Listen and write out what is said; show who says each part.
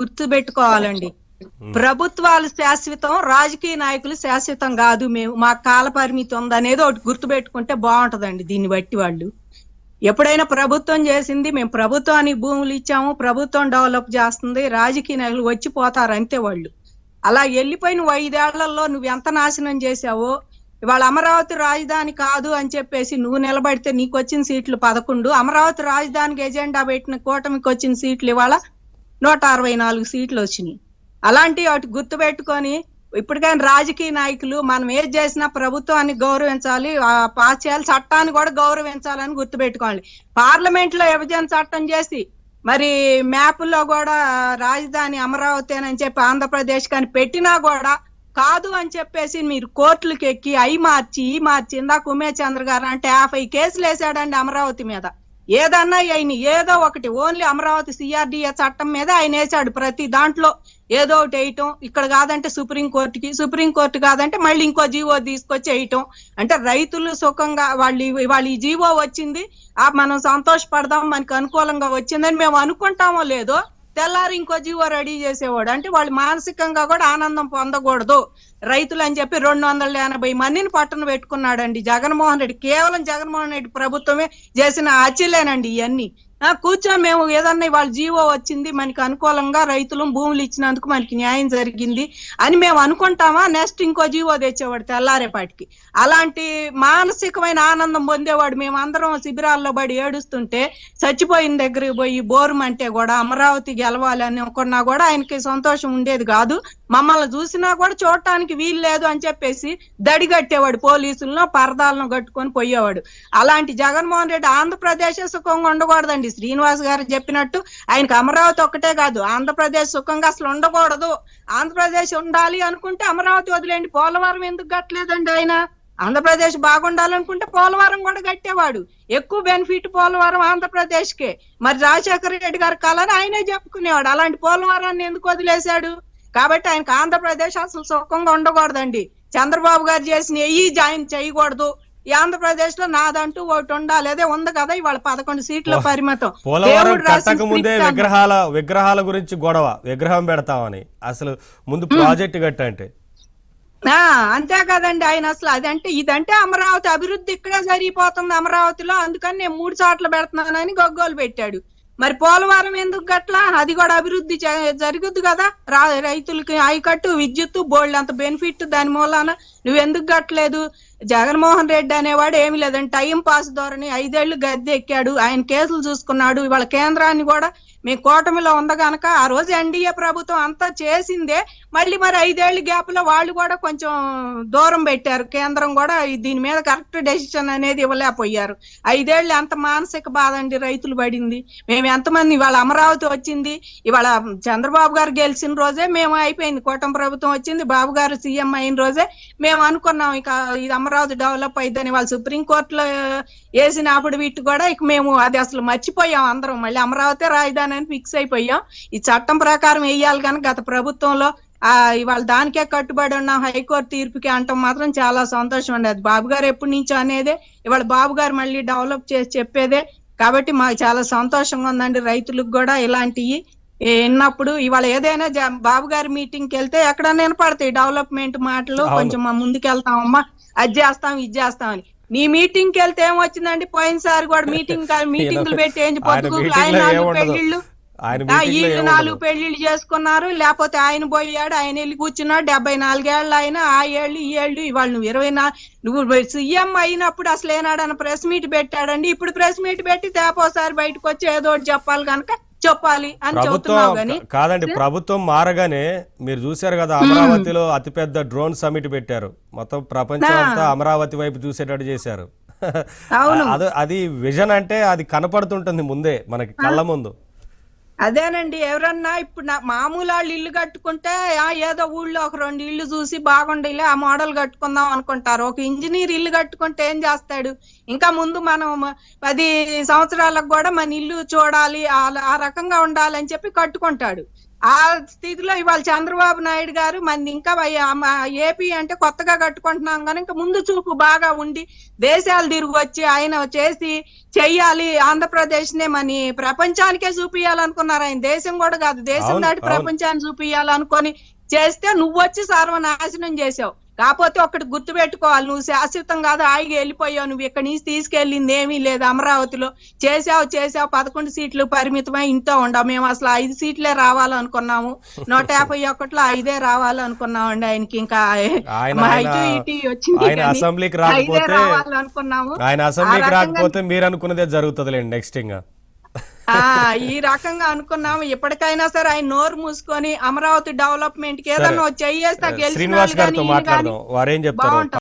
Speaker 1: గుర్తుపెట్టుకోవాలండి. ప్రభుత్వాలు శాశ్వతం, రాజకీయ నాయకులు శాశ్వతం కాదు. మేము మా కాల పరిమితి ఉందనేది ఒకటి గుర్తుపెట్టుకుంటే బాగుంటదండి. దీన్ని బట్టి వాళ్ళు ఎప్పుడైనా ప్రభుత్వం చేసింది, మేము ప్రభుత్వానికి భూములు ఇచ్చాము, ప్రభుత్వం డెవలప్ చేస్తుంది, రాజకీయ నాయకులు వచ్చిపోతారు అంతే వాళ్ళు. అలా వెళ్ళిపోయిన 5 ఏళ్లలో నువ్వు ఎంత నాశనం చేశావో, ఇవాళ అమరావతి రాజధాని కాదు అని చెప్పేసి నువ్వు నిలబడితే నీకు వచ్చిన సీట్లు 11, అమరావతి రాజధానికి ఎజెండా పెట్టిన కూటమికి వచ్చిన సీట్లు ఇవాళ 164 సీట్లు వచ్చినాయి. అలాంటి వాటి గుర్తు పెట్టుకొని ఇప్పటికైనా రాజకీయ నాయకులు మనం ఏది చేసినా ప్రభుత్వాన్ని గౌరవించాలి, పాస్ చేయాలి, చట్టాన్ని కూడా గౌరవించాలని గుర్తుపెట్టుకోవాలి. పార్లమెంట్ లో విభజన చట్టం చేసి మరి మ్యాపుల్లో కూడా రాజధాని అమరావతి అని చెప్పి ఆంధ్రప్రదేశ్ కానీ పెట్టినా కూడా కాదు అని చెప్పేసి మీరు కోర్టులకు ఎక్కి ఈ మార్చి ఇందాక ఉమేష్ చంద్ర గారు అంటే 50 కేసులు వేసాడండి అమరావతి మీద. ఏదన్నా ఆయన ఏదో ఒకటి ఓన్లీ అమరావతి CRDA చట్టం మీద ఆయన వేసాడు. ప్రతి దాంట్లో ఏదో ఒకటి వేయటం, ఇక్కడ కాదంటే సుప్రీంకోర్టు కాదంటే మళ్ళీ ఇంకో జీవో తీసుకొచ్చి వేయటం. అంటే రైతులు సుఖంగా వాళ్ళు ఈ జీవో వచ్చింది మనం సంతోషపడదాం, మనకు అనుకూలంగా వచ్చిందని మేము అనుకుంటామో లేదో తెల్లారి ఇంకో జీవో రెడీ చేసేవాడు. అంటే వాళ్ళు మానసికంగా కూడా ఆనందం పొందకూడదు రైతులు అని చెప్పి 280 మందిని పట్టున పెట్టుకున్నాడండి జగన్మోహన్ రెడ్డి. కేవలం జగన్మోహన్ రెడ్డి ప్రభుత్వమే చేసిన హత్యలేనండి ఇవన్నీ. కూర్చొని మేము ఏదన్నా వాళ్ళ జీవో వచ్చింది మనకి అనుకూలంగా రైతులు భూములు ఇచ్చినందుకు మనకి న్యాయం జరిగింది అని మేము అనుకుంటామా, నెక్స్ట్ ఇంకో జీవో తెచ్చేవాడు తెల్లారేపాటికి. అలాంటి మానసికమైన ఆనందం పొందేవాడు. మేము అందరం శిబిరాల్లో పడి ఏడుస్తుంటే చచ్చిపోయిన దగ్గరికి పోయి బోరుమంటే కూడా అమరావతి గెలవాలని అనుకున్నా కూడా ఆయనకి సంతోషం ఉండేది కాదు. మమ్మల్ని చూసినా కూడా చూడటానికి వీలు లేదు అని చెప్పేసి దడిగట్టేవాడు, పోలీసులను పరదాలను కట్టుకొని పోయేవాడు. అలాంటి జగన్మోహన్ రెడ్డి ఆంధ్రప్రదేశ్ సుఖంగా ఉండకూడదండి. శ్రీనివాస్ గారు చెప్పినట్టు ఆయనకు అమరావతి ఒక్కటే కాదు, ఆంధ్రప్రదేశ్ సుఖంగా అసలు ఉండకూడదు. ఆంధ్రప్రదేశ్ ఉండాలి అనుకుంటే అమరావతి వదిలేండి, పోలవరం ఎందుకు కట్టలేదండి ఆయన? ఆంధ్రప్రదేశ్ బాగుండాలనుకుంటే పోలవరం కూడా కట్టేవాడు. ఎక్కువ బెనిఫిట్ పోలవరం ఆంధ్రప్రదేశ్ కే. మరి రాజశేఖర రెడ్డి గారి కళని ఆయనే చెప్పుకునేవాడు. అలాంటి పోలవరాన్ని ఎందుకు వదిలేశాడు? కాబట్టి ఆయనకు ఆంధ్రప్రదేశ్ అసలు సుఖంగా ఉండకూడదండి. చంద్రబాబు గారు చేసిన జాయిన్ చేయకూడదు. ఈ ఆంధ్రప్రదేశ్ లో నాదంటూ ఒకటి ఉండాలి. అదే ఉంది కదా ఇవాళ 11 సీట్ల పరిమితం.
Speaker 2: పోలవరం కట్టక ముందే విగ్రహాల గురించి గొడవ, విగ్రహం పెడతామని. అసలు ముందు ప్రాజెక్ట్ కట్టంటే
Speaker 1: అంతే కదండి. ఆయన అసలు ఇదంటే అమరావతి అభివృద్ధి ఇక్కడే జరిగిపోతుంది అమరావతిలో, అందుకని నేను 3 చోట్ల పెడుతున్నానని గొగ్గోలు పెట్టాడు. మరి పోలవరం ఎందుకు గట్లా? అది కూడా అభివృద్ధి జరుగుద్ది కదా, రైతులకి ఆయకట్టు, విద్యుత్తు, బోల్డ్ అంత బెనిఫిట్ దాని మూలాన నువ్వెందుకు గట్టలేదు? జగన్మోహన్ రెడ్డి అనేవాడు ఏమి లేదండి, టైం పాస్ ధోరణి. 5 ఏళ్లు గద్దె ఎక్కాడు, ఆయన కేసులు చూసుకున్నాడు. ఇవాళ కేంద్రాన్ని కూడా మేము కూటమిలో ఉండగనక ఆ రోజు ఎన్డీఏ ప్రభుత్వం అంతా చేసిందే, మళ్ళీ మరి 5 ఏళ్ల గ్యాప్ లో వాళ్ళు కూడా కొంచెం దూరం పెట్టారు. కేంద్రం కూడా దీని మీద కరెక్ట్ డెసిషన్ అనేది ఇవ్వలేకపోయారు. 5 ఏళ్ళు ఎంత మానసిక బాధ అండి రైతులు పడింది. మేము ఎంతమంది ఇవాళ అమరావతి వచ్చింది, ఇవాళ చంద్రబాబు గారు గెలిచిన రోజే మేము అయిపోయింది, కూటమి ప్రభుత్వం వచ్చింది, బాబు గారు సీఎం అయిన రోజే మేము అనుకున్నాం ఇక ఇది అమరావతి డెవలప్ అయిందని. వాళ్ళు సుప్రీంకోర్టులో వేసిన అఫిడవిట్ కూడా ఇక మేము అది అసలు మర్చిపోయాం అందరం. మళ్ళీ అమరావతి రాజధాని అని ఫిక్స్ అయిపోయాం. ఈ చట్టం ప్రకారం వేయాలి కానీ గత ప్రభుత్వంలో ఇవాళ దానికే కట్టుబడి ఉన్నాం, హైకోర్టు తీర్పుకి అంటాం మాత్రం చాలా సంతోషం అండి. అది బాబు గారు ఎప్పటి నుంచో అనేదే, ఇవాళ బాబు గారు మళ్ళీ డెవలప్ చేసి చెప్పేదే. కాబట్టి మాకు చాలా సంతోషంగా ఉందండి. రైతులకు కూడా ఇలాంటివి విన్నప్పుడు ఇవాళ ఏదైనా బాబు గారి మీటింగ్కి వెళ్తే ఎక్కడన్నా వినపడతాయి డెవలప్మెంట్ మాటలు, కొంచెం మా ముందుకెళ్తామమ్మా, అది చేస్తాం ఇది చేస్తామని. నీ మీటింగ్ కి వెళ్తే ఏమొచ్చిందండి? పోయినసారి కూడా మీటింగ్లు పెట్టి ఆయన 4 పెళ్లిళ్ళు వీళ్ళు 4 పెళ్లిళ్ళు చేసుకున్నారు. లేకపోతే ఆయన పోయాడు, ఆయన వెళ్ళి కూర్చున్నాడు. 74 ఏళ్ళు ఆయన, ఆ ఏళ్ళు ఈ ఏళ్ళు. ఇవాళ నువ్వు 24 నువ్వు సీఎం అయినప్పుడు అసలు ఏనాడన్న ప్రెస్ మీట్ పెట్టాడండి? ఇప్పుడు ప్రెస్ మీట్ పెట్టి తేపోసారి బయటకు వచ్చి ఏదో ఒకటి చెప్పాలి కనుక చెప్పాలి అని చెబుతున్నావు. కానీ
Speaker 2: కాదండి, ప్రభుత్వం మారగానే మీరు చూశారు కదా, అమరావతిలో అతిపెద్ద డ్రోన్ సమిట్ పెట్టారు. మొత్తం ప్రపంచం అంతా అమరావతి వైపు చూసేటట్టు చేశారు. అది విజన్ అంటే అది కనపడుతుంటుంది ముందే మనకి కళ్ళ ముందు.
Speaker 1: అదేనండి, ఎవరన్నా ఇప్పుడు మామూలు వాళ్ళు ఇల్లు కట్టుకుంటే ఏదో ఊళ్ళో ఒక 2 ఇల్లు చూసి బాగుండేలే ఆ మోడల్ కట్టుకుందాం అనుకుంటారు. ఒక ఇంజనీర్ ఇల్లు కట్టుకుంటే ఏం చేస్తాడు? ఇంకా ముందు మనం 10 సంవత్సరాలకు కూడా మన ఇల్లు చూడాలి, ఆ రకంగా ఉండాలని చెప్పి కట్టుకుంటాడు. ఆ స్థితిలో ఇవాళ చంద్రబాబు నాయుడు గారు మంది ఇంకా ఏపీ అంటే కొత్తగా కట్టుకుంటున్నాం కానీ ఇంకా ముందు చూపు బాగా ఉండి దేశాలు తిరిగి వచ్చి ఆయన చేసి చెయ్యాలి ఆంధ్రప్రదేశ్ నే మన ప్రపంచానికే చూపియాలనుకున్నారు. ఆయన దేశం కూడా కాదు, దేశం దాటి ప్రపంచాన్ని చూపియాలనుకొని చేస్తే నువ్వు వచ్చి సర్వనాశనం చేసావు. కాకపోతే ఒకటి గుర్తు పెట్టుకోవాలి, నువ్వు శాశ్వతం కాదు, హాయిగా వెళ్ళిపోయావు. నువ్వు ఇక్కడి నుంచి తీసుకెళ్ళింది ఏమీ లేదు. అమరావతిలో చేసావు 11 సీట్లు పరిమితమై ఇంట్లో ఉండవు. మేము అసలు 5 సీట్లే రావాలనుకున్నాము, 151లో 5 రావాలనుకున్నామండి. ఆయనకి ఇంకా వచ్చింది
Speaker 2: అసెంబ్లీకి
Speaker 1: రావాలనుకున్నాము.
Speaker 2: ఆయన అసెంబ్లీకి రాకపోతే మీరు అనుకున్నదే జరుగుతుందిలేండి నెక్స్ట్ ఇంకా.
Speaker 1: ఈ రకంగా అనుకున్నాము. ఎప్పటికైనా సరే ఆయన నోరు మూసుకొని అమరావతి డెవలప్మెంట్ కి ఏదన్నా చెయ్యేస్తా
Speaker 2: శ్రీనివాస్ గారితో మాట్లాడదాం, వారేం చెప్తారు.